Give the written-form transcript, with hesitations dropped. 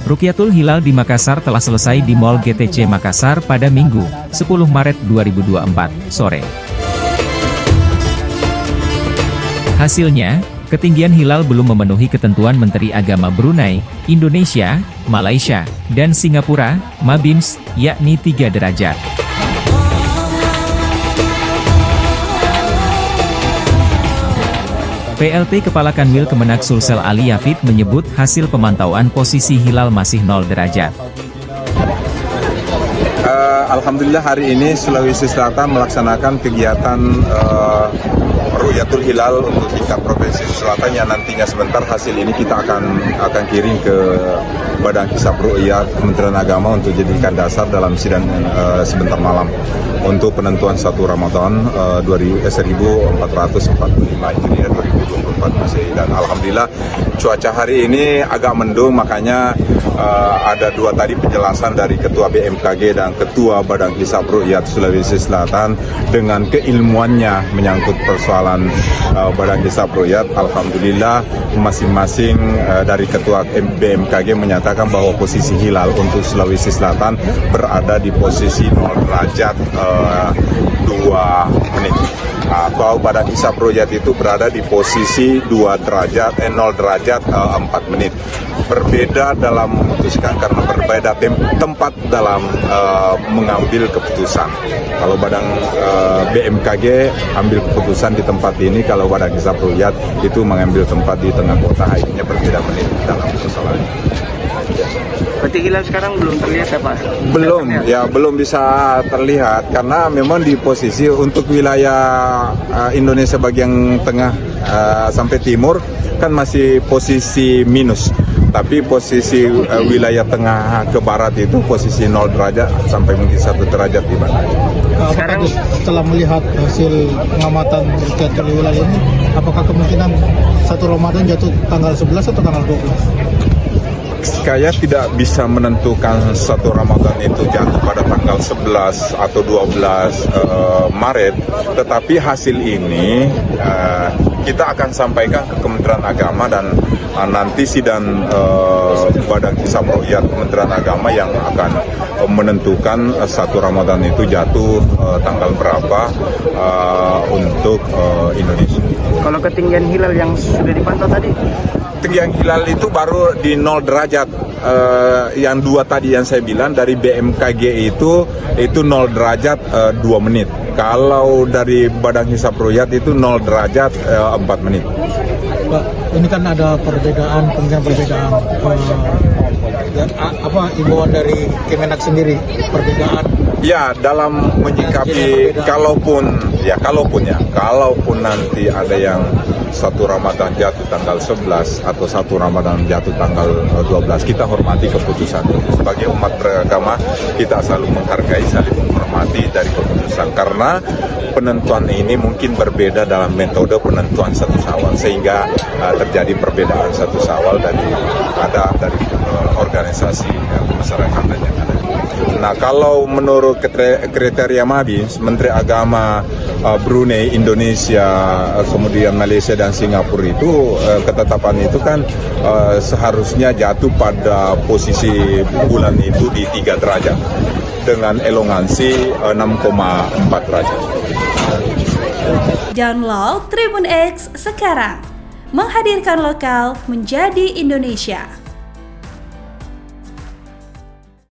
Rukyatul Hilal di Makassar telah selesai di Mall GTC Makassar pada Minggu, 10 Maret 2024, sore. Hasilnya, ketinggian hilal belum memenuhi ketentuan Menteri Agama Brunei, Indonesia, Malaysia, dan Singapura, (Mabims), yakni 3 derajat. PLT Kepala Kanwil Kemenak Sulsel Ali Yafid menyebut hasil pemantauan posisi hilal masih 0 derajat. Alhamdulillah hari ini Sulawesi Selatan melaksanakan kegiatan Rukyatul Hilal untuk tingkat provinsi Selatan yang nantinya sebentar hasil ini kita akan kirim ke Badan Hisab Ru'yat Kementerian Agama untuk dijadikan dasar dalam sidang sebentar malam untuk penentuan 1 Ramadan 1445 Hijriah 2024 Masehi. Dan alhamdulillah cuaca hari ini agak mendung, makanya ada 2 tadi penjelasan dari Ketua BMKG dan Ketua Badan Hisab Ru'yat Sulawesi Selatan dengan keilmuannya menyangkut persoalan Badan Hisab Ru'yat. Alhamdulillah masing-masing dari Ketua BMKG menyatakan bahwa posisi hilal untuk Sulawesi Selatan berada di posisi 0 derajat 2 menit. Atau Badan Hisab Ru'yat itu berada di posisi 0 derajat 4 menit. Berbeda dalam memutuskan karena berbeda tempat dalam mengambil keputusan. Kalau Badan BMKG ambil keputusan di tempat ini, kalau Badan Hisab Ru'yat itu mengambil tempat di tengah kota. Akhirnya berbeda menit dalam persoalan. Berarti hilal sekarang belum terlihat ya Pak? Belum, ya belum bisa terlihat karena memang di posisi untuk wilayah Indonesia bagian tengah sampai timur kan masih posisi minus. Tapi posisi wilayah tengah ke barat itu posisi 0 derajat sampai mungkin 1 derajat di mana. Sekarang setelah melihat hasil pengamatan Rukyatul Hilal ini, apakah kemungkinan 1 Ramadan jatuh tanggal 11 atau tanggal 12? Saya tidak bisa menentukan 1 Ramadan itu jatuh pada tanggal 11 atau 12 Maret, tetapi hasil ini kita akan sampaikan ke Kementerian Agama dan nanti sidang Badan Hisab Ru'yat Kementerian Agama yang akan menentukan 1 Ramadan itu jatuh tanggal berapa untuk Indonesia. Kalau ketinggian hilal yang sudah dipantau tadi? Ketinggian hilal itu baru di 0 derajat. Yang 2 tadi yang saya bilang dari BMKG itu 0 derajat 2 menit. Kalau dari Badan Hisab Ru'yat itu 0 derajat 4 menit. Pak, ini kan ada perbedaan, kemungkinan perbedaan. Apa imbauan dari Kemenak sendiri, perbedaan? Ya, dalam menyikapi kalaupun nanti ada yang 1 Ramadan jatuh tanggal 11 atau 1 Ramadan jatuh tanggal 12, kita hormati keputusan. Sebagai umat beragama, kita selalu menghargai, saling menghormati dari keputusan. Karena penentuan ini mungkin berbeda dalam metode penentuan 1 Syawal, sehingga terjadi perbedaan 1 Syawal dari organisasi masyarakatan yang ada. Nah, kalau menurut kriteria Mabims, Menteri Agama Brunei, Indonesia, kemudian Malaysia dan Singapura itu ketetapan itu kan seharusnya jatuh pada posisi bulan itu di 3 derajat dengan elongansi 6,4 derajat. Download Tribun X sekarang, menghadirkan lokal menjadi Indonesia.